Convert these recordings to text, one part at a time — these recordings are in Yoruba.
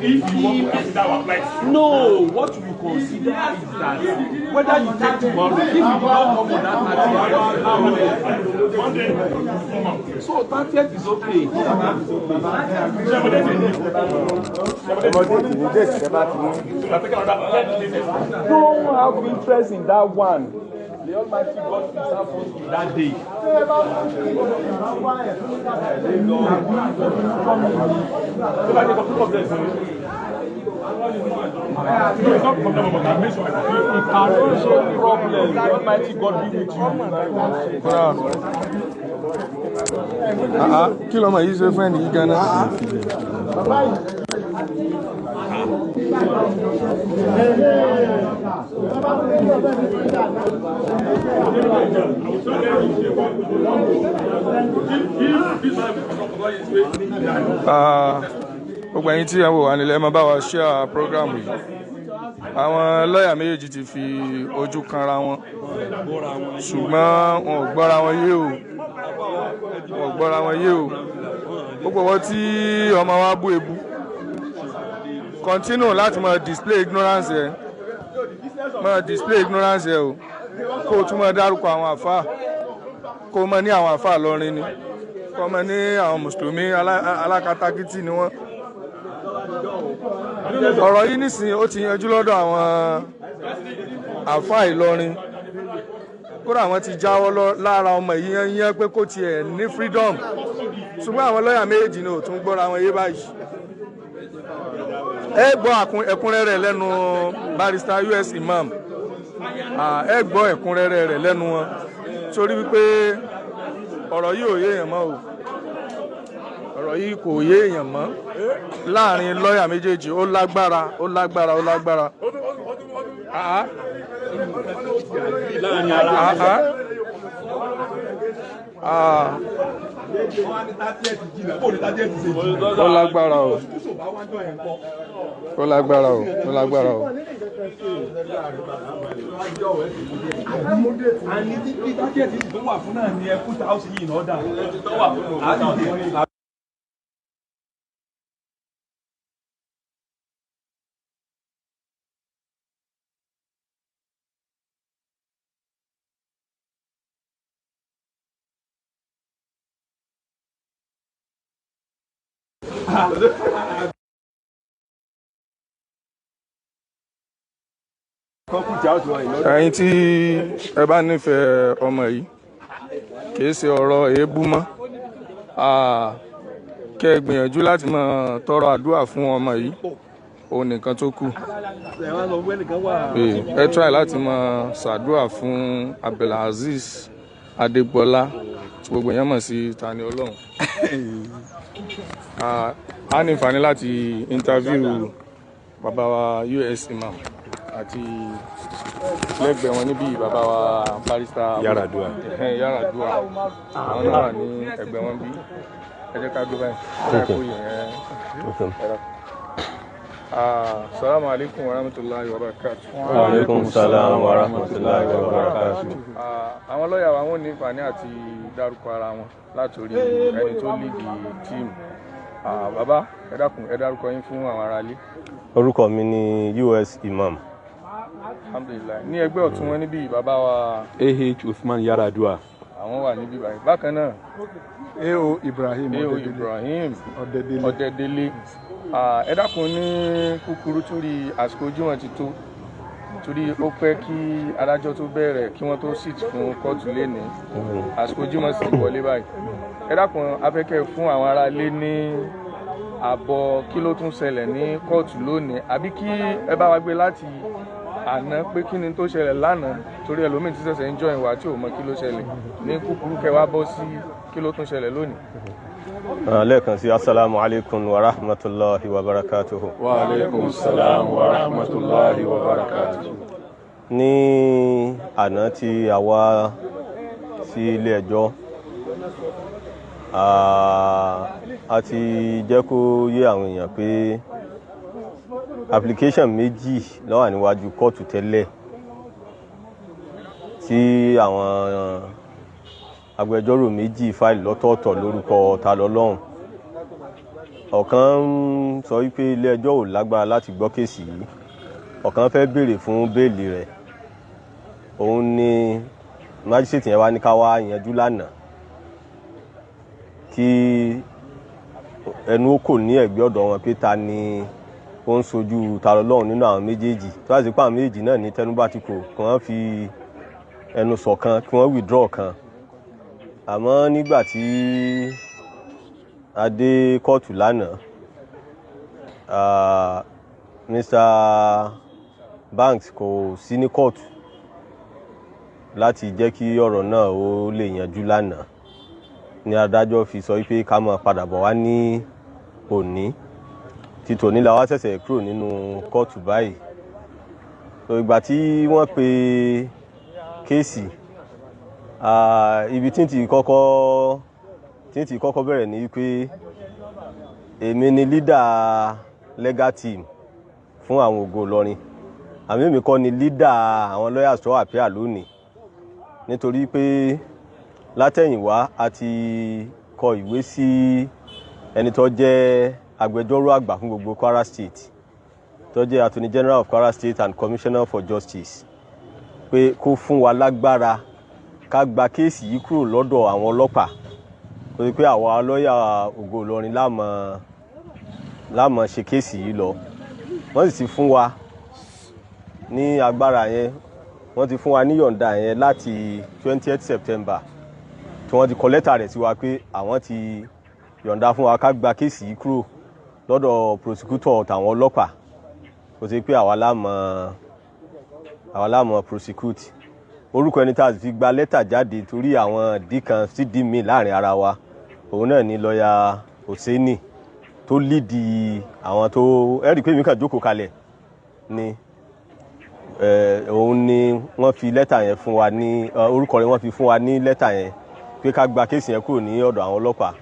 If you want to consider our plight. No, what you consider is that whether you take tomorrow, if you do not come on that 30th, so 30th is okay. Don't have interest in that one. The Almighty God preserve us in that day. It's not problem about that. Make sure it can solve problems. The Almighty God be with you. Kill my user friend, you can. Gbogbo ẹ̀yin tí ẹ wò wá nílẹ̀ ẹ máa bá wa share program yìí. Àwọn lọ́yà méjèèjì ti fi ojú kanra wọn ṣùgbọ́n wọn ò gbọ́ra wọn yé o. Wọn ò gbọ́ra wọn yé o. Gbogbo wọn tí ọmọ wa bú ebú continue láti máa display ignorance ẹ. Máa display ignorance ẹ o. Kó o tún máa dárúkọ àwọn àfáà. Kó o máa ní àwọn àfáà lọ́rin ni. Kó o máa ní àwọn mùsùlùmí alákatakítí ni wọ́n. Ọ̀rọ̀ yìí nísìnyí ó ti yanjú lọ́dọ̀ àwọn àfáà Ìlọrin. Kódà àwọn ti jáwọ́ lára ọmọ yìí yẹn pé kó tiẹ̀ ní freedom. Ṣùgbọ́n àwọn lọ́yà méjì ni ò tún gbọ́ra wọn yé báyìí. Ẹ gbọ́ ẹ̀kúnrẹ́rẹ́ lẹ́nu barrister US Imam. Ẹ gbọ́ ẹ̀kúnrẹ́rẹ́ rẹ̀ lẹ́nu wọn. Torí wípé ọ̀rọ̀ yìí ò yé èèyàn mọ́ o. Ọ̀rọ̀ yìí kò yé èèyàn mọ́. Láàrin lọ́yà méjèèjì ó lágbára. Ó lágbára o. Ẹ̀yin tí ẹ bá nífẹ̀ẹ́ ọmọ yìí kìí ṣe ọ̀rọ̀ èébú mọ́, kẹ́ ẹ gbìyànjú láti máa tọrọ àdúrà fún ọmọ yìí, òun nìkan tó kù. Ẹ try láti máa ṣàdúrà fún Abdulaziz Adégbọlá tí gbogbo èèyàn mọ̀ sí Tani Ọlọ́run. A ní ìfàní láti interview bàbá wa US Imam àti lẹ́gbẹ̀ẹ́ wọn níbí bàbá wa barrister Yaradua. Àwọn náà wà ní ẹgbẹ́ wọn bí. Ẹ jẹ́ ká dúró báyìí. Assalamu alaikum wa rahmatullahi wa barakatuh. Wa alaikum salam wa rahmatullahi wa barakatuh. Àwọn lọ́yà wa wọ́n ní ìfàní àti dárúkọ ara wọn látòrí ẹni tó lead team. Bàbá ẹ dákun ẹ dárúkọ yín fún àwọn aráalé. Orúkọ mi ni US Imam. Alhamdulillah. Ní ẹgbẹ́ ọ̀tún wọn níbí bàbá wa Usman Yaradua. Àwọn wà níbí báyìí. Bákan náà AO Ibrahim Ọ̀dẹ̀dẹ̀lé. Ẹ dákun ní kúkúrú torí àsìkò Jímọ̀ ti tó. Torí ó pẹ́ kí adájọ́ tó bẹ̀rẹ̀ kí wọ́n tó sit fún kóòtù lénìí. Àsìkò Jímọ̀ sì wọlé báyìí. Ẹ dákun afẹ́kẹ́ fún àwọn aráalé ní àbọ̀ kí ló tún ṣẹlẹ̀ ní kóòtù lónìí àbí kí ẹ bá wa gbé láti àná pé kí ni tó ṣẹlẹ̀ lánàá torí ẹlòmíì tí ṣẹ̀ṣẹ̀ ń jọ ìwà tí ò mọ kí ló ṣẹlẹ̀ ní kúkúrú kẹwàá bọ́ sí kí ló tún ṣẹlẹ̀ lónìí. Lẹ́ẹ̀kan sí assalamu alaikum wa rahmatullahi wa barakatuhu. Wa alaikum salam wa rahmatullahi wa barakatuhu. Ní àná tí a wá sí ilé ẹjọ́, a ti jẹ́ kó yé àwọn èèyàn pé application méjì ló wà níwájú kóòtù tẹ́lẹ̀ tí àwọn agbẹjọ́rò méjì fáìlì lọ́tọ̀ọ̀tọ̀ lórúkọ ta lọ́lọ́run ọ̀kan sọ wípé ilé ẹjọ́ ò lágbára láti gbọ́ kéèsì yìí, ọ̀kan fẹ́ béèrè fún béèlì rẹ̀. Òun ni májísrèètì yẹn wá ní ká wá yanjú lánàá kí ẹnu ó kò ní ẹ̀gbẹ́ ọ̀dọ̀ wọn pé ta ni ó ń sojú ta lọ́lọ́run nínú àwọn méjèèjì. Tó bá sì pé àwọn méjèèjì náà ní tẹnubá ti kò kí wọ́n fi ẹnu ṣọ̀kan kí wọ́n withdraw kan. Àmọ́ nígbà tí a dé kóòtù lánàá, Mr. Banks kò sí ní kóòtù láti jẹ́ kí ọ̀rọ̀ náà ó lè yanjú lánàá, ni adájọ́ fi sọ wípé ká máa padà bọ̀ wá ní òní. Ti tòní la wá ṣẹ̀ṣẹ̀ kúrò nínú kóòtù báyìí. So ìgbà tí wọ́n pe kéèsì, ibi tí n ti kọ́kọ́ bẹ̀rẹ̀ ní wípé èmi ni leader legal team fún àwọn Ògo Ìlọrin. Àmì èmi kọ́ ni leader àwọn lawyers tó appear lónìí, nítorí pé látẹ̀yìnwá a ti kọ ìwé sí ẹni tó jẹ́ agbẹjọ́rò àgbà fún gbogbo Kwara State, tó jẹ́ Attorney General of Kwara State and Commissioner for Justice, pé kó fún wa lágbára ká gba kéèsì yìí kúrò lọ́dọ̀ àwọn ọlọ́pàá, torí pé àwa lọ́yà Ògo Ìlọrin láàmọ̀ ṣe kéèsì yìí lọ. Wọ́n sì ti fún wa ní agbára yẹn, wọ́n ti fún wa ní yọ̀ǹda yẹn láti 20th September tí wọ́n ti kọ lẹ́tà rẹ̀ sí wa pé àwọn ti yọ̀ǹda fún wa ká gba kéèsì yìí kúrò lọ́dọ̀ prosecutor tàwọn ọlọ́pàá, kò sí pé àwa láàmọ̀ prosecute. Orúkọ ẹni tá a sì fi gba lẹ́tà jáde torí àwọn ìdí kan sídìí mi láàrin ara wa, òun náà ni lọ́yà Hosseini tó lídìí àwọn tó ẹ̀rí pé mi kàn jókòó kalẹ̀ ni. Òun ni wọ́n fi lẹ́tà yẹn fún wa ní orúkọ rẹ̀ wọ́n fi fún wa ní lẹ́tà yẹn pé ká gba kéèsì yẹn kúrò ní ọ̀dọ̀ àwọn ọlọ́pàá.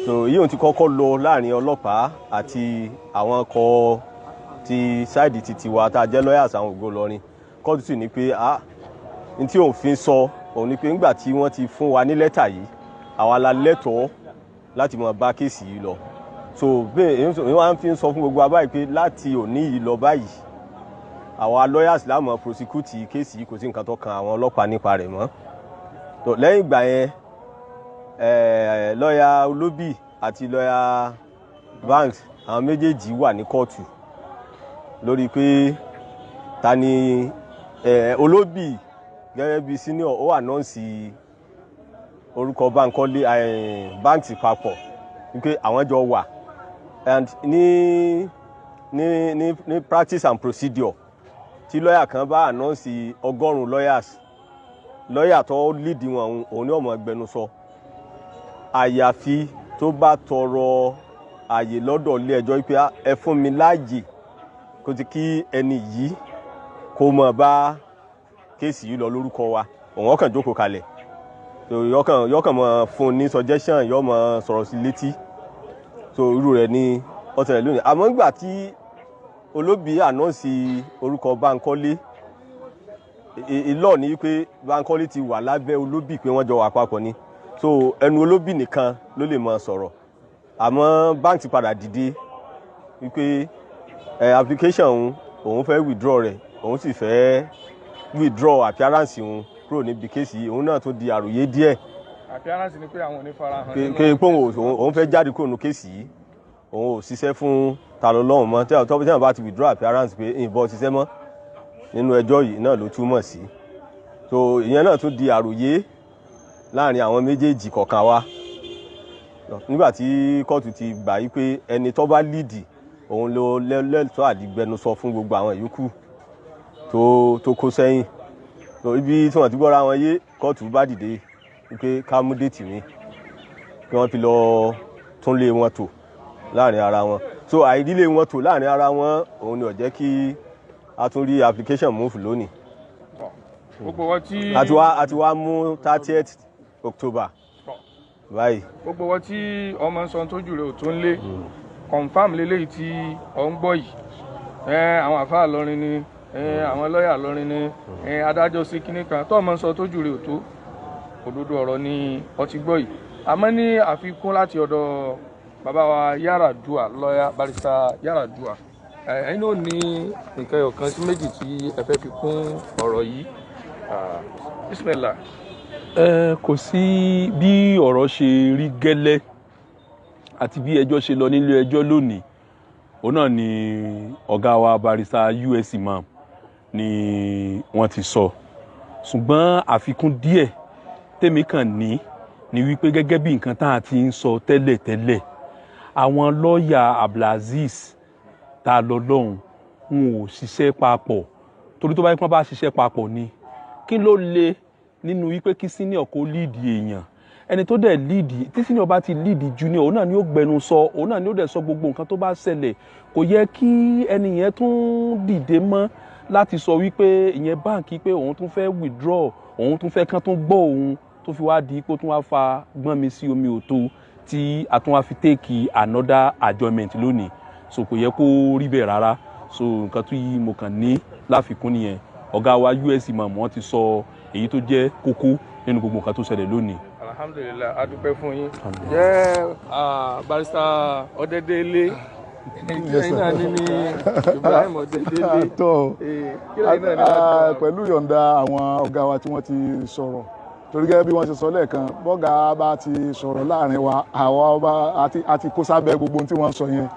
So yíyún ti kọ́kọ́ lọ láàrin ọlọ́pàá àti àwọn ọkọ̀ ti sáìdì titi wa tá a jẹ́ lawyers àwọn Ògo Ìlọrin. Kóòtù sì ní pé ní tí òfin sọ òun ni pé ńgbà tí wọ́n ti fún wa ní lẹ́tà yìí, àwa la lẹ́tọ̀ọ́ láti máa bá kéèsì yìí lọ. So bẹ́ẹ̀ èyí wọ́n fi ń sọ fún gbogbo wa báyìí pé láti òní yìí lọ báyìí àwa lawyers la máa prosecute kéèsì yìí, kò sí nǹkan tó kan àwọn ọlọ́pàá nípa rẹ̀ mọ́. So lẹ́yìn ìgbà yẹn lọ́yà Olóbì àti lọ́yà Banks àwọn méjèèjì wà ní kóòtù lórí pé ta ni Olóbì gẹ́gẹ́ bí senior ó announce orúkọ Banks papọ̀ wípé àwọn jọ wà, and ní practice and procedure tí lọ́yà kan bá announce 100 lawyers, lọ́yà tó lead wọn òun ni ó máa gbẹnusọ, àyàfi tó bá tọrọ àyè lọ́dọ̀ ilé ẹjọ́ wípé ẹ fún mi láàyè kó ti kí ẹni yìí kó máa bá kéèsì yìí lọ lórúkọ wa, òun ọkàn jókòó kalẹ̀. So yọkàn mọ fún ní suggestion, yọ mọ sọ̀rọ̀ sí létí. So irú rẹ̀ ni ọ̀sẹ̀ rẹ̀ lónìí. Àmọ́ nígbà tí Olóbì ànánsì orúkọ Bánkọ́lé, ìlọ́ ní pé Bánkọ́lé ti wà lábẹ́ Olóbì pé wọ́n jọ wà papọ̀ ni. So ẹnu Olóbì nìkan ló lè máa sọ̀rọ̀. Àmọ́ Banks padà dìde wípé application òun fẹ́ withdraw rẹ̀, òun sì fẹ́ withdraw appearance òun kúrò níbi kéèsì yìí. Òun náà tó di àròyé díẹ̀. Appearance ni pé àwọn ò ní farahàn. Pé òun fẹ́ jáde kúrò nínú kéèsì yìí, òun ò ṣiṣẹ́ fún ta lọ́lọ́run mọ́. Tí wọ́n bá ti withdraw appearance pé ìbọn ṣiṣẹ́ mọ́ nínú ẹjọ́ yìí náà ló túmọ̀ sí. So ìyẹn náà tún di àròyé láàrin àwọn méjèèjì kọ̀ọ̀kan wa. Nígbà tí kóòtù ti gbà yí pé ẹni tó bá líìdì òun ló lẹ́tọ̀ọ́ àdìgbẹnusọ fún gbogbo àwọn yòókù tó kó sẹ́yìn. So ibi tí wọ́n ti gbọ́ra wọn yé, kóòtù bá dìde wípé ká mú déètì mi kí wọ́n fi lọ tún lé wọn tò láàrin ara wọn. So àìdílé wọn tò láàrin ara wọn òun ni ó jẹ́ kí a tún rí application move lónìí. Gbogbo wọn tí àti wá mú 30th October báyìí. Gbogbo wọn tí ọmọ sọ tójú rẹ̀ ò tó ń lé confam lélẹ́yìí tí ọ ń gbọ́ yìí, àwọn àfáà lọrin ni, àwọn lọ́yà lọrin ni, adájọ́ sí kinní kan tó ọmọ sọ tójú rẹ̀ ò tó, òdodo ọ̀rọ̀ ni ọ ti gbọ́ yìí. Àmọ́ ní àfikún láti ọ̀dọ̀ bàbá wa Yaradua lọ́yà barrister Yaradua ẹ̀yin náà ní nǹkan ọ̀kan sí méjì tí ẹ fẹ́ fi kún ọ̀rọ̀ yìí bismillah. Kò sí bí ọ̀rọ̀ ṣe rí gẹ́lẹ́ àti bí ẹjọ́ ṣe lọ nílé ẹjọ́ lónìí òun náà ni ọ̀gá wa barrister US Imam ni wọ́n ti sọ ṣùgbọ́n àfikún díẹ̀ tèmi kàn ní wípé gẹ́gẹ́ bí nǹkan tá a ti ń sọ tẹ́lẹ̀ àwọn lọ́ọ̀yà Abdulaziz tá a lọ lọ́hùn wọn ò ṣiṣẹ́ papọ̀ torí tó bá yẹ kí wọ́n bá ṣiṣẹ́ papọ̀ ni kí ló le nínú wípé kí senior kó lead èèyàn ẹni tó dẹ̀ lead tí senior bá ti lead junior òun náà ni ó gbẹnu sọ òun náà ni ó dẹ̀ sọ gbogbo nǹkan tó bá ṣẹlẹ̀ kò yẹ kí ẹni yẹn tún dìde mọ́ láti sọ wípé ìyẹn báǹkì pé òun tún fẹ́ withdraw òun tún fẹ́ kán tún gbọ́ òun tó fi wá di pé ó tún wá fa gbọ́n mi sí omi òtó tí a tún wá fi take another adjournment lónìí so kò yẹ kó rí bẹ́ẹ̀ rárá so nǹkan tí mo kàn ní láfikún nìyẹn ọ̀gá wa US Imam wọ́n ti sọ èyí tó jẹ́ kókó nínú gbogbo nǹkan tó ṣẹlẹ̀ lónìí. Alhamdulillah, a dúpẹ́ fún yín. Jẹ́ barrister Ọdẹ́dẹ́lé ẹ̀yin náà ní Ibrahim Ọdẹ́dẹ́lé pẹ̀lú yọ̀ǹda àwọn ọ̀gá wa tí wọ́n ti sọ̀rọ̀ torí gẹ́gẹ́ bí wọ́n ṣe sọ lẹ́ẹ̀kan bọ́gà bá ti sọ̀rọ̀ láàrin wa àwa ọba àti kó sábẹ́ gbogbo tí wọ́n sọ yẹn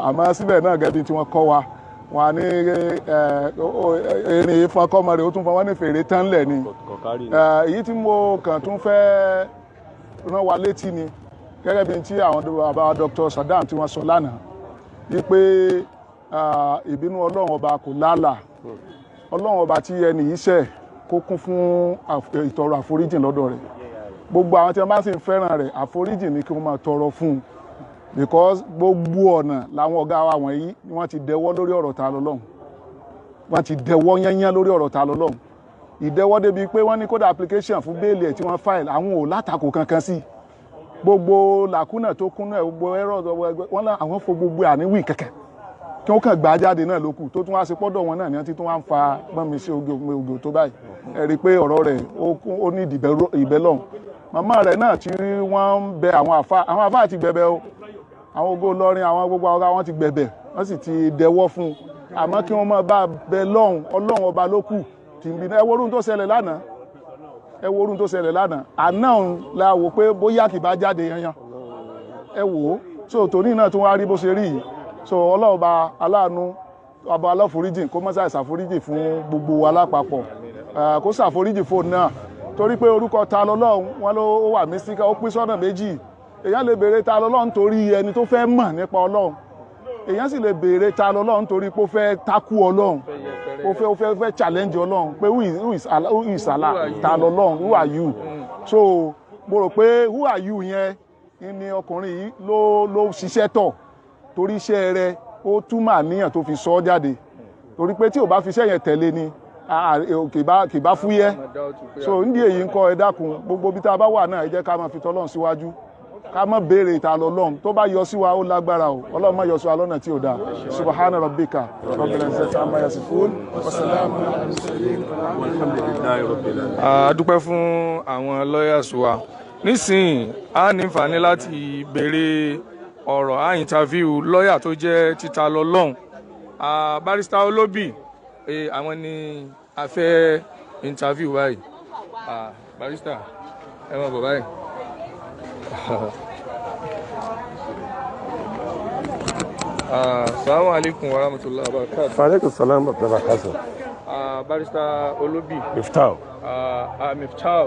àmọ́ síbẹ̀ náà gẹ́gẹ́ bí tí wọ́n kọ́ wa wọn ní erin ìfọkọ́mọ rẹ̀ ó tún fọ wọ́n ní fèrè tán lẹ̀ ni èyí tí mo kàn tún fẹ́ rán wa létí ni gẹ́gẹ́ bí tí àwọn bàbá Dr. Saddam tí wọ́n sọ lánàá wípé ìbínú ọlọ́run ọba kò lálà ọlọ́run ọba tí ẹni yìí ṣẹ̀ kó kún fún ìtọrọ àforíjìn lọ́dọ̀ rẹ̀ gbogbo àwọn tí wọ́n bá sì ń fẹ́ràn rẹ̀ àforíjìn ni kí wọ́n máa tọrọ fún un because gbogbo ọ̀nà làwọn ọ̀gá wa wọ̀nyí wọ́n ti dẹwọ́ lórí ọ̀rọ̀ ta lọ́lọ́run wọ́n ti dẹwọ́ yányán lórí ọ̀rọ̀ ta lọ́lọ́run ìdẹwọ́ débi pé wọ́n ní kódà application fún bẹ́ẹ̀lì ẹ̀ tí wọ́n file àwọn ò látakò kankan sí gbogbo làkúnà tó kúnnà gbogbo ẹ̀rọ wọn lá àwọn fo gbogbo àníwì kẹ̀kẹ́ kí wọ́n kàn gbà jáde náà lókù tó tún wá sí pọ́dọ̀ wọn náà ní ọtí tó wá ń fa gbọ́nmi sí oge tó báyìí ẹ rí i pé ọ̀rọ̀ rẹ̀ ó ní ìbẹ́lọ́hùn màmá rẹ̀ náà tí wọ́n ń bẹ àwọn àfáà ti gbẹ̀bẹ̀ o àwọn Ògo Ìlọrin àwọn gbogbo ọ̀gá wọn ti gbẹ̀bẹ̀ wọ́n sì ti dẹwọ́ fún un àmọ́ kí wọ́n máa bá bẹ lọ́hùn ọlọ́run ọba lókù tí ń bí ẹ wo orun tó ṣẹlẹ̀ lánàá àná la wò pé bóyá kì bá jáde yanyan ẹ wò ó so tòní náà tún wá rí bó ṣe rí yìí so ọlọ́run ọba aláàánú ọba aláforíjìn kó mọ́ ṣàforíjì fún gbogbo wa lápapọ̀ kó ṣàforíjì fóun náà torí pé orúkọ ta lọ́lọ́run wọn ló wà mísíkà ó pín sọ́nà méjì èèyàn lè béèrè ta lọ́lọ́run torí ẹni tó fẹ́ mọ̀ nípa ọlọ́run èèyàn sì lè béèrè ta lọ́lọ́run torí pé ó fẹ́ takú ọlọ́run ó fẹ́ challenge ọlọ́run pé who is Allah ta lọ́lọ́run who are you so mo rò pé who are you yẹn ni ọkùnrin yìí ló ṣiṣẹ́ tọ̀ torí iṣẹ́ rẹ̀ ó túmọ̀ àníyàn tó fi sọ ọ́ jáde torí pé tí ò bá fi iṣẹ́ yẹn tẹ̀lé ni kì bá fúyẹ́ so nídìí èyí ń kọ́ ẹ dákun gbogbo bí tá a bá wà náà ẹ jẹ́ ká máa fi tọ́lọ́run síwájú ká má béèrè ìta lọ́lọ́run tó bá yọ sí wa ó lágbára o ọlọ́run má yọ sí wa lọ́nà tí ò dáa subhana rabbika rabbil izzati amma yasifun wa salamun ala mursalin walhamdulillahi rabbil alamin. A dúpẹ́ fún àwọn lawyers wa nísìnyí a ní àǹfààní láti béèrè ọ̀rọ̀ a interview lọ́yà tó jẹ́ títa lọ́lọ́run barrister Olóbì àwọn ni a fẹ́ interview báyìí barrister ẹ mọ̀ bọ̀ báyìí. Assalamu alaikum warahmatullahi wabarakatuh. Wa alaikum salam wa barakatuh. Barrister Olóbì. Miftah. Miftah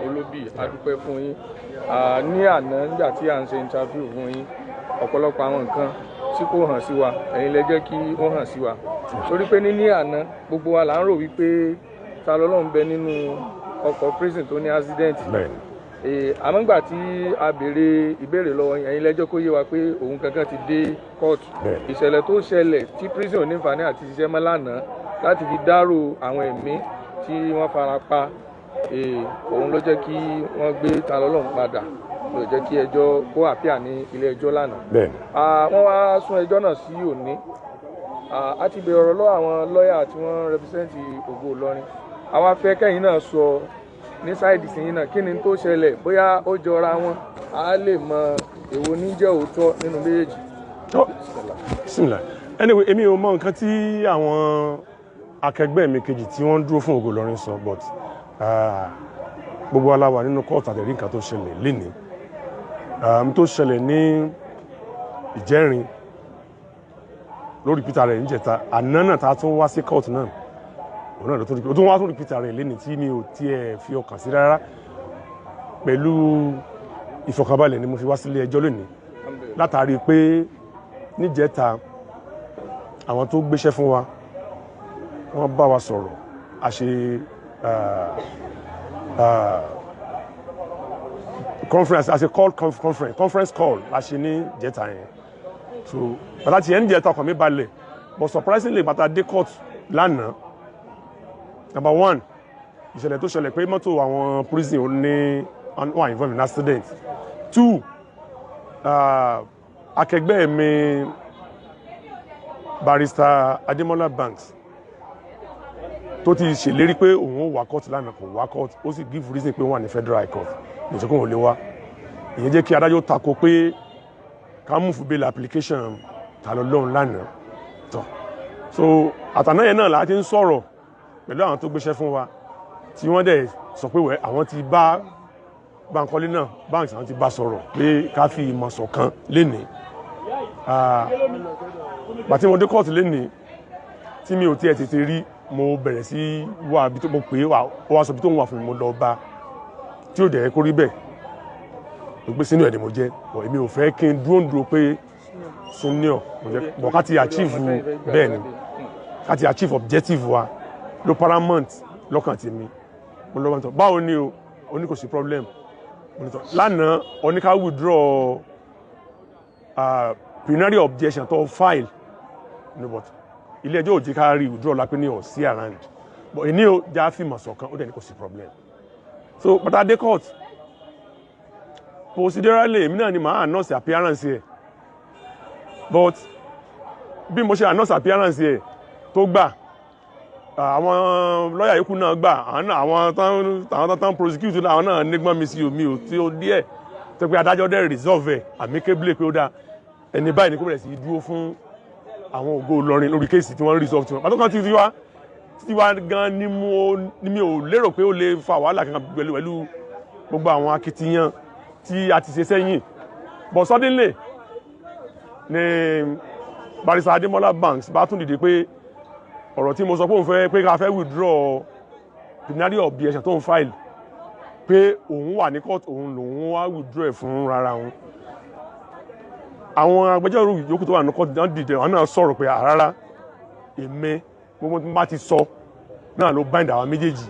Olóbì, a dúpẹ́ fún yín. Ní àná nígbà tí à ń ṣe interview fún yín, ọ̀pọ̀lọpọ̀ àwọn nǹkan tí kò hàn sí wa, ẹ̀yin lẹ jẹ́ kí ó hàn sí wa. Torí pé ní àná gbogbo wa là ń rò wípé ta lọ́lọ́run bẹ nínú ọkọ̀ prison tó ní accident. Àmọ́ nígbà tí a béèrè ìbéèrè lọ́wọ́ ẹ̀yin lẹ́jọ́ kó yé wa pé òun kankan ti dé court. Ìṣẹ̀lẹ̀ tó ṣẹlẹ̀ tí prison ò ní àǹfààní àti ṣiṣẹ́ mọ́ lánàá láti fi dárò àwọn ẹ̀mí tí wọ́n fara pa òun ló jẹ́ kí wọ́n gbé ta lọ́lọ́run padà ló jẹ́ kí ẹjọ́ kó àpíà ní ilé ẹjọ́ lánàá. Wọ́n wá sún ẹjọ́ náà sí òní. A ti béèrè ọ̀rọ̀ lọ́wọ́ àwọn lọ́yà tí wọ́n rẹpísẹ́ǹtì Ògo Ìlọrin. Àwa fẹ́ kẹ́yìn náà sọ ní sáìdì sí yín náà kí ni tó ṣẹlẹ̀ bóyá ó jọra wọn a lè mọ èwo ní jẹ́ òótọ́ nínú méjèèjì. Bismillah. Anyway, èmi ò mọ nǹkan tí àwọn akẹgbẹ́ mi kejì tí wọ́n dúró fún Ògo Ìlọrin sọ, but gbogbo aláwa nínú kóòtù àtẹ̀rí nǹkan tó ṣẹlẹ̀ lénìí tó ṣẹlẹ̀ ní ìjẹ́rin lórí Peter rẹ̀ níjẹta àná náà tá a tún wá sí kóòtù náà òun náà ló tún wá tún rí Peter rẹ̀ lénìí tí mi ò tiẹ̀ fi ọkàn sí rárá pẹ̀lú ìfọ̀kànbalẹ̀ ni mo fi wá sílé ẹjọ́ lónìí látàrí pé níjẹta àwọn tó gbéṣẹ́ fún wa wọ́n bá wa sọ̀rọ̀ a ṣe conference a ṣe conference call a ṣe ní jẹta yẹn so bàtà tí ẹni jẹta ọkàn mi balẹ̀ but surprisingly bàtà dé court lánàá number one ìṣẹ̀lẹ̀ tó ṣẹlẹ̀ pé mọ́tò àwọn prison ò ní wà involved in accident two akẹgbẹ́ mi barrister Ademola Banks tó ti ṣèlérí pé òun ó wá court lánàá kò wá court ó sì give reason pé wọ́n wà ní federal high court kò ṣe kó wọn lè wá ìyẹn jẹ́ kí adájọ́ tako pé ká mú fún bail application ta lọ lọ́run lánàá tọ́ so àtàná yẹn náà láti ń sọ̀rọ̀ pẹ̀lú àwọn tó gbéṣẹ́ fún wa tí wọ́n dẹ̀ sọ pé wẹ́ àwọn ti bá Bankole náà Banks àwọn ti bá sọ̀rọ̀ pé ká fi ìmọ̀ ṣọ̀kan lénìí bàtí mo dé kóòtù lénìí tí mi ò tiẹ̀ tètè rí mo bẹ̀rẹ̀ sí wá bí tó mo pè é wá ó wá sọ bí tó ń wà fún mi mo lọ bá tí ò dẹ̀ kó rí bẹ́ẹ̀ mo gbé senior ni mo jẹ́ bọ̀ èmi ò fẹ́ kí n dúró pé senior mo jẹ́ bọ̀ ká ti achieve bẹ́ẹ̀ ni ká ti achieve objective wa ló paramount lọ́kàn tèmi mo lọ́wọ́ tó báwo ni o ní kò sí problem lánàá oníká withdraw plenary objection to file no but ilé ẹjọ́ ò jẹ́ ká rí withdraw lápẹ́ ní ọ̀sí around but èní o já fìmọ̀ ṣọ̀kan ó dẹ̀ ní kò sí problem so but at the court procedurally èmi náà ni màá announce appearance here but bí mo ṣe announce appearance here tó gbà àwọn lọ́yà yòókù náà gbà àwọn tán prosecute àwọn náà nígbọ́n mi sí omi ò tí ó díẹ̀ tó pé adájọ́ dẹ̀ resolve ẹ̀ amicably pé ó dá ẹni báyìí ní kó bẹ̀rẹ̀ sí dúró fún àwọn Ògo Ìlọrin lórí kéèsì tí wọ́n resolve tiwọn pàtó kan títí wá gan ni mi ò lérò pé ó lè fa wàhálà kankan pẹ̀lú gbogbo àwọn akitiyan tí a ti ṣe sẹ́yìn but suddenly ni barrister Ademola Banks bá tún dìde pé ọ̀rọ̀ tí mo sọ pé òun fẹ́ pé ká fẹ́ withdraw plenary objection tó ń file pé òun wà ní court òun lòun wá withdraw ẹ̀ fún rárá òun àwọn agbẹjọ́rò yòókù tó wà ní court náà dìde àwọn náà sọ̀rọ̀ pé rárá èmi gbogbo tí mo bá ti sọ náà ló bind àwọn méjèèjì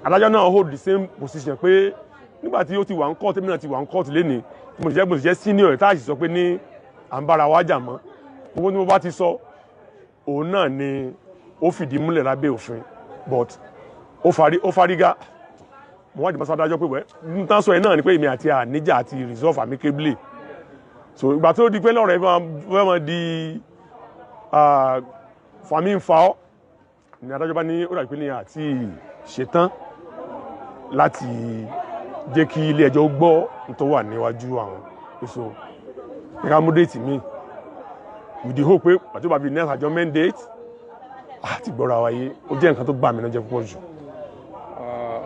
adájọ́ náà hold the same position pé nígbà tí ó ti wà ń court èmi náà ti wà ń court lénìí mo sì jẹ́ senior ẹ̀ táà sì sọ pé ní à ń bára wa jà mọ́ gbogbo tí mo bá ti sọ òun náà ni ó fìdí múlẹ̀ lábẹ́ òfin but ó fárígá mo wájú bá dájọ́ pé wẹ́ n tán sọ ẹ̀ náà ni pé èmi àti àníjà àti resolve amicably so ìgbà tó di pé lọ́rọ̀ ẹ̀ fẹ́ mọ́ di fami ń fa ọ́ ní adájọ́ bá ní ó dàbí pé ní àti ṣetán láti jẹ́ kí ilé ẹjọ́ gbọ́ tó wà níwájú àwọn so ẹ̀ka mú déètì míì with the hope pé àti bàbí next adjournment date àti gbọ́ra wáyé ó jẹ́ nǹkan tó gbà mí náà jẹ́ púpọ̀ jù.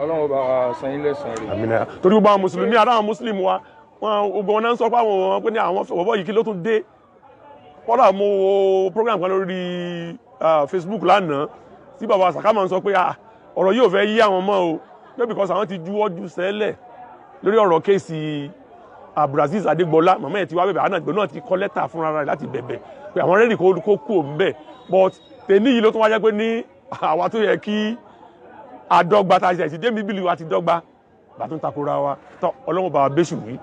Ọlọ́run bá wa san yín lẹ́san rẹ̀. àmín náà torí gbogbo àwọn mùsùlùmí àdáwọn mùsùlùmí wa gbogbo wọn náà ń sọ pé àwọn pé ní àwọn ọ̀bọ̀ yìí kí ló tún dé kọ́dà mo wo program kan lórí Facebook lánàá tí bàbá Sakama ń sọ pé ọ̀rọ̀ yóò fẹ́ yí àwọn mọ́ o pé because àwọn ti juwọ́ ju sẹ́lẹ̀ lórí ọ̀rọ̀ kéèsì Abdulaziz Adégbọlá màmá ẹ̀ ti wá bẹ̀bẹ̀ àwọn àgbẹ̀ náà ti kọ lẹ́tà fúnra rẹ̀ láti bẹ̀bẹ̀ pé àwọn rẹ́rì kó kú òun bẹ̀ but tèmi yìí ló tún wá jẹ́ pé ní àwa tó yẹ kí àdọ́gba ta ṣe démi bílí wa ti dọ́gba bá tún takora wa tọ́ Ọlọ́run bá wa bẹ́ṣù wí.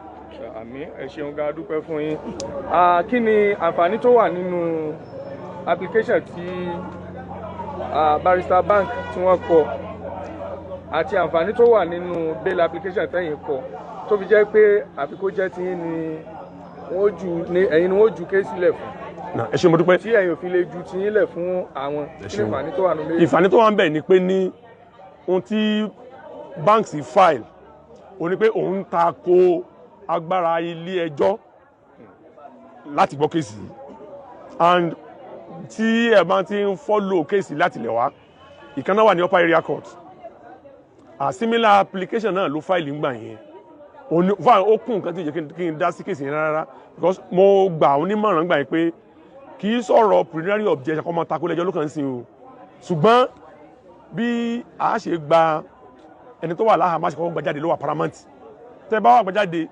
àmín ẹ ṣeun ga dúpẹ́ fún yín kí ni àǹfààní tó wà nínú application tí barrister Bank tí wọ́n kọ àti àǹfààní tó wà nínú bail application tẹ́yìn kọ tó fi jẹ́ pé àfikún jẹ́ tí ẹ̀yin ni wọ́n ju kéésì lẹ̀ fún. ẹ ṣé mo dúpẹ́. tí ẹ̀yin ò fi lè ju ti yín lẹ̀ fún àwọn kí ni ìfàní tó wà nínú méjì. ìfàní tó wà ń bẹ̀ ni pé ní ohun tí banks file ó ní pé òun ta ko agbára ilé ẹjọ́ láti gbọ́ kéèsì and tí ẹ bá ti ń follow kéèsì láti lẹ̀ wá ìkan náà wà ní upper area court a similar application náà ló file ń gbà yẹn ó kún nǹkan tí ó jẹ́ kí n dá sí kéèsì yẹn rárá because mo gbà onímọ̀ràn gbà yẹn pé kì í sọ̀rọ̀ preliminary objection kọ́ mọ́ takò lẹ́jọ́ ló kàn sí o ṣùgbọ́n bí a ṣe gba ẹni tó wà láhàámọ́ àṣekọ́ gbajáde ló wà paramount tẹ́ bá wà gbajáde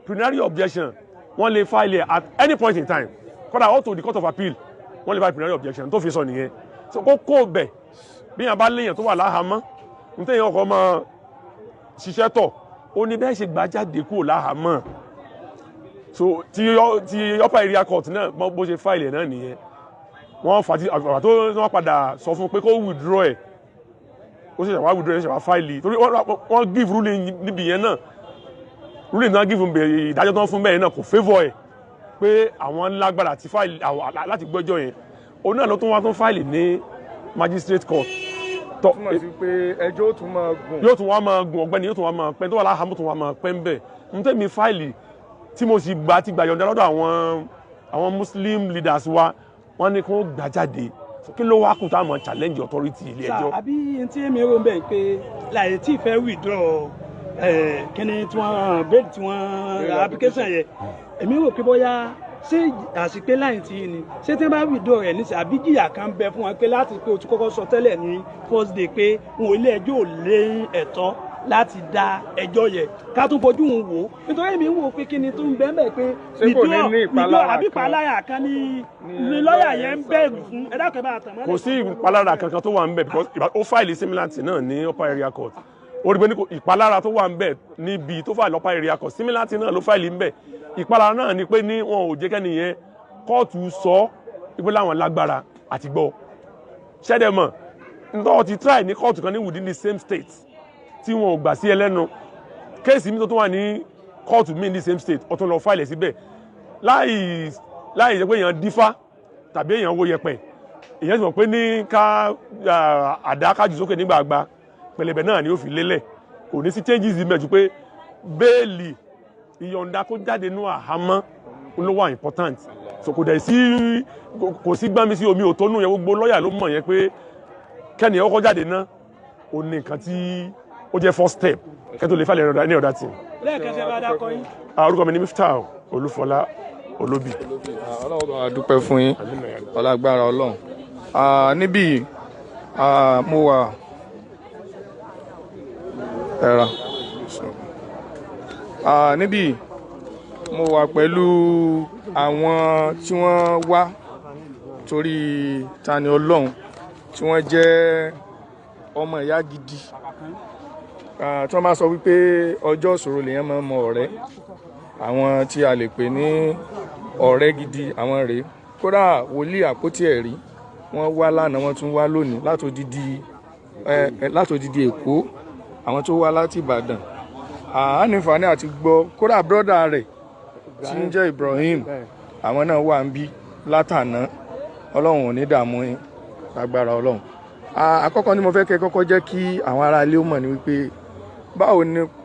preliminary objection wọ́n lè file at any point in time kódà up to the court of appeal wọ́n lè file preliminary objection tó fi sọ nìyẹn so kó kó bẹ̀ bí yàn bá léèyàn tó wà láhàámọ́ n tẹ́yìn ọkọ̀ ọmọ ṣiṣẹ́ tọ̀ ó ní bẹ́ẹ̀ ṣe gbajáde kúrò láhàámọ́ so ti upper area court náà bó ṣe file náà nìyẹn wọ́n fàtí àgbà tó wọ́n padà sọ fún pé kó withdraw ẹ̀ ó sì ṣàwá withdraw ẹ̀ ṣàwá file torí wọ́n give ruling níbi yẹn náà ruling náà give ìdájọ́ tó ń fún bẹ́ẹ̀ náà kò favour ẹ̀ pé àwọn lágbára àti file láti gbẹ́jọ́ yẹn òun náà ló tún wá tún file ní magistrate court tó túmọ̀ sí pé ẹjọ́ ó tún máa gùn yóò tún wá máa gùn ọ̀gbẹ́ni yóò tún wá máa pẹ́ tó wà láhàámọ́ tún wá máa pẹ́ ń bẹ̀ ń tẹ́mi fáìlì tí mo sì gbà ti gbà yọ̀ǹda lọ́dọ̀ àwọn muslim leaders wa wọ́n ní kí wọ́n gbà jáde kí ló wá kù táwọn challenge authority ilé ẹjọ́. àbí tí èmi rò ń bẹ̀ pé láì tí ì fẹ́ withdraw kíni tí wọ́n bẹ́ẹ̀ tí wọ́n application yẹn èmi rò pé bóyá ṣé àsìpé láì tí ni ṣé tí wọ́n bá withdraw rẹ̀ níṣẹ́ àbí jìyà kan bẹ fún wọn pé láti pé o ti kọ́kọ́ sọ tẹ́lẹ̀ ní first day pé wọn ilé ẹjọ́ ò lé ẹ̀tọ́ láti dá ẹjọ́ yẹn ká tún fojú wọn wò nítorí èmi ń wò pé kí ni tó ń bẹ́ẹ̀ bẹ́ẹ̀ pé withdraw àbí ìpalára kan ní lọ́ọ̀yà yẹn ń bẹ̀rù fún ẹ̀dá kan bá tàn mọ́lẹ̀. kò sí ìpalára kankan tó wà ń bẹ̀ because ó fáìlì similarity náà ní upper area court ó rí pé ìpalára tó wà ń bẹ̀ níbi tó fáìlì upper area court similarity náà ló fáìlì ń bẹ̀ ìpalára náà ni pé ní wọn ò jẹ́ kẹ́ni yẹn kóòtù sọ pé láwọn lágbára àti gbọ́ ṣẹ́dẹ̀ mọ̀ nítorí ti try ní kóòtù kan ní within the same state tí wọn ò gbà sí ẹlẹ́nu kéèsì mi tó tún wà ní kóòtù mi ní same state ọ̀tún lọ fáìlẹ̀ síbẹ̀ láì jẹ́ pé èèyàn dífá tàbí èèyàn wo yẹpẹ̀ èèyàn sì mọ̀ pé ní ká àdá kájú sókè nígbàgbà pẹlẹbẹ náà ni ó fi lélẹ̀ kò ní sí changes mẹ́jú pé bẹ́ẹ̀lì ìyọ̀ǹda kó jáde nú àhámọ́ ló wà important so kò dẹ̀ sí kò sí gbámi sí omi òtónú yẹn gbogbo lọ́ọ̀yà ló mọ̀ yẹn pé kẹ́ni ọkọ̀ jáde náà ó ní nǹkan tí ó jẹ́ first step kẹ́tó lè fàlẹ̀ ní ọ̀dà tí. lẹ́ẹ̀kan ṣe bá dákọ yín. orúkọ mi ní Miftah Olúfọlá Olóbì. ọlọ́run bá wa dúpẹ́ fún yín ọlágbára ọlọ́run níbí mo wà ẹ̀rà níbí mo wà pẹ̀lú àwọn tí wọ́n wá torí Tani Ọlọ́run tí wọ́n jẹ́ ọmọ ìyá gidi tí wọ́n máa sọ wípé ọjọ́ ìṣòro lèèyàn máa ń mọ ọ̀rẹ́ àwọn tí a lè pè ní ọ̀rẹ́ gidi àwọn rèé kódà wòlíì àpótí ẹ̀rí wọ́n wá lánàá wọ́n tún wá lónìí látòdìdí Èkó àwọn tó wá láti Ìbàdàn àánìfààní àti gbọ́ kódà brọ́dà rẹ̀ tí ń jẹ́ Ibrahim àwọn náà wà ń bí látàná Ọlọ́run ò ní dààmú yín lágbára Ọlọ́run. Àkọ́kọ́ ni mo fẹ́ kẹ́ kọ́kọ́ jẹ́ kí àwọn ará ilé ó mọ̀ ní wípé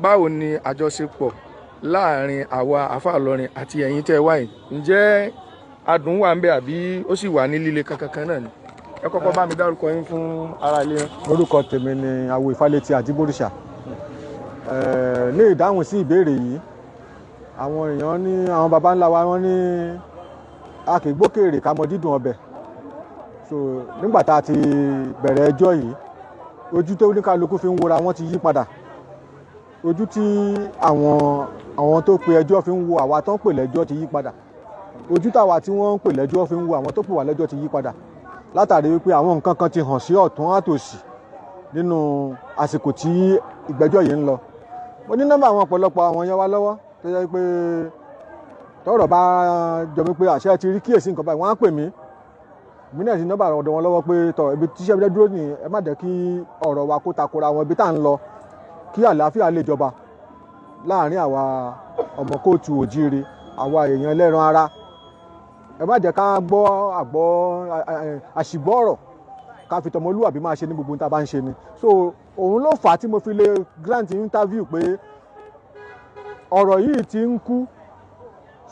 báwo ni àjọṣepọ̀ láàrin àwa àfáà Ìlọrin àti ẹ̀yin tẹ́ wá yìí ǹjẹ́ adùn wà ń bẹ àbí ó sì wà ní líle kankan náà ni ẹ kọ́kọ́ bá mi dárúkọ yín fún ará ilé. orúkọ tèmi ni Awo Ìfálétí Àjíbóríṣà. Ní ìdáhùn sí ìbéèrè yìí àwọn èèyàn ní àwọn baba ńlá wa wọ́n ní a kì í gbókèrè ká mọ dídùn ọbẹ̀ so nígbà tá a ti bẹ̀rẹ̀ ẹjọ́ yìí ojú tó oníkálukú fi ń wora wọ́n ti yí padà ojú tí àwọn tó pe ẹjọ́ fi ń wo àwa tó ń pè lẹ́jọ́ ti yí padà ojú táwa tí wọ́n ń pè lẹ́jọ́ fi ń wo àwọn tó pè wá lẹ́jọ́ ti yí padà látàrí wípé àwọn nǹkan kan ti hàn sí ọ̀tún àtòsì nínú àsìkò tí ìgbẹ́jọ́ yìí ń lọ mo ní nọ́mbà àwọn ọ̀pọ̀lọpọ̀ àwọn yẹn wá lọ́wọ́ tó yẹ pé tọ́rọ̀ bá jọ mí pé àṣẹ ti rí kíyèsí nǹkan báyìí wọ́n á pè mí náà sí nọ́mbà ọ̀dọ̀ wọn lọ́wọ́ pé tọ̀ ibi tíṣẹ́ bí dúró ní ẹ má jẹ́ kí ọ̀rọ̀ wa kó takora wọn ibi tá à ń lọ kí àlàáfíà lè jọba láàrin àwa ọmọ kóòtù òjíire àwa èèyàn ẹlẹ́ran ara ẹ má jẹ́ ká gbọ́ àṣìgbọ́ ọ̀rọ̀ ká fi tọmọlúwàbí máa ṣe ní gbogbo tá a bá ń ṣe ni so òun ló fà á tí mo fi lè grant interview pé ọ̀rọ̀ yìí ti ń kú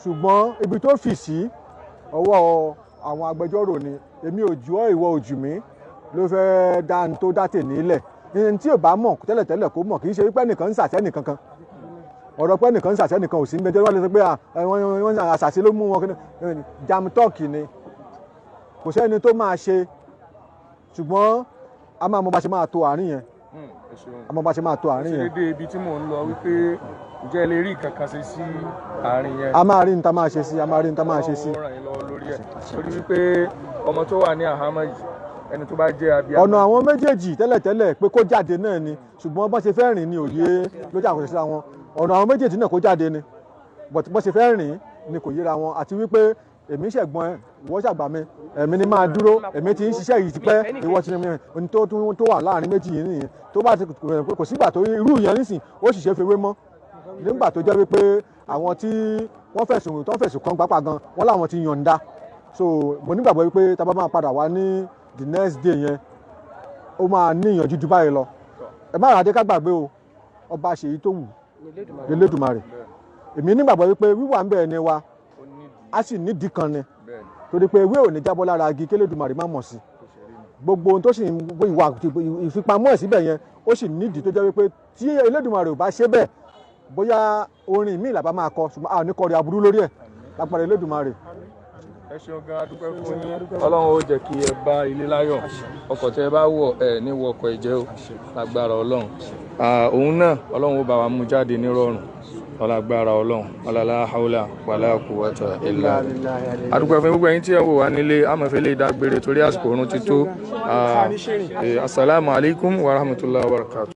ṣùgbọ́n ibi tó fì sí ọwọ́ àwọn agbẹjọ́rò ni èmi ò jù ọ́ ìwọ ò jù mí ló fẹ́ dá ní tó dá tè nílẹ̀ ní tí ò bá mọ̀ tẹ́lẹ̀tẹ́lẹ̀ kó mọ̀ kì í ṣe wípé nìkan ń sàṣẹ́ nìkan kan ọ̀rọ̀ pé nìkan ń sàṣẹ́ nìkan ò sí ń bẹjọ́ wá lè sọ pé wọ́n àṣàṣe ló mú wọn jam talk ni kò sẹ́ni tó máa ṣe ṣùgbọ́n a máa mọ bá ṣe máa to àárín yẹn a mọ bá ṣe máa to àárín yẹn. ṣe dédé ibi tí mò ń lọ wípé ǹjẹ́ lè rí kankan ṣe sí àárín yẹn. a máa rí ní ta máa ṣe sí a máa rí ní ta máa ṣe sí. ọ̀rọ̀ yìí lọ lórí ẹ̀ torí wípé ọmọ tó wà ní àhámọ́ yìí ẹni tó bá jẹ́ abiyamọ. ọ̀nà àwọn méjèèjì tẹ́lẹ̀tẹ́lẹ̀ pé kó jáde náà ni ṣùgbọ́n bọ́n ṣe fẹ́ rìn ní òye lójú àkọsí síra wọn ọ̀nà àwọn méjèèjì náà kó jáde ni bọ́n ṣe fẹ́ rìn ni kò yíra wọn àti wípé èmi ṣẹ̀gbọ́n ẹ̀ ìwọ ṣàgbà mi èmi ni máa dúró èmi ti ń ṣiṣẹ́ yìí tipẹ́ ìwọ ti ní tó wà láàrin méjì yìí nìyẹn tó bá ti kò sígbà tó irú yẹn nísìn ó sì ṣe fewé mọ́ nígbà tó jẹ́ wípé àwọn tí wọ́n fẹ̀sùn kan pápá gan wọ́n láwọn ti yọ̀ǹda so mo nígbàgbọ́ wípé tá a bá máa padà wá ní the next day yẹn ó máa ní ìyànjú ju báyìí lọ ẹ má ràdé ká gbàgbé o ọba ṣèyí tó wù lélẹ́dùmarè èmi nígbàgbọ́ wípé wíwà ń bẹ̀ ẹni wa a sì nídìí kan ni torí pé ewé ò ní jábọ́ lára agi k'Elédùmarè má mọ̀ sí gbogbo ohun tó sì ń ìwà ìfipamọ́ ẹ̀ síbẹ̀ yẹn ó sì nídìí tó jẹ́ wípé tí Elédùmarè ò bá ṣe bẹ́ẹ̀ bóyá orin míì làbá máa kọ ṣùgbọ́n a ò ní kọrin aburú lórí ẹ̀ lápẹ̀rẹ̀ Elédùmarè. ẹ ṣeun gan adúpẹ́ fún yín ọlọ́run ó jẹ́ kí ẹ bá ilé láyọ̀ ọkọ̀ tẹ́ ẹ bá wọ̀ ẹ ní wọ ọkọ̀ ìjẹ́ o lágbára ọlọ́run òun náà ọlọ́run ó bá wa mú jáde nírọ̀rùn ọlágbára ọlọ́run ọlọ́lá haúlà wàlá quwwata illa billah. adúpẹ́ fún gbogbo ẹ̀yin tí ẹ wò wá nílé amọ̀fẹ́ lè dágbére torí àsìkò oorun ti tó. Assalamu alaikum wa rahmatullahi wa barakatuh.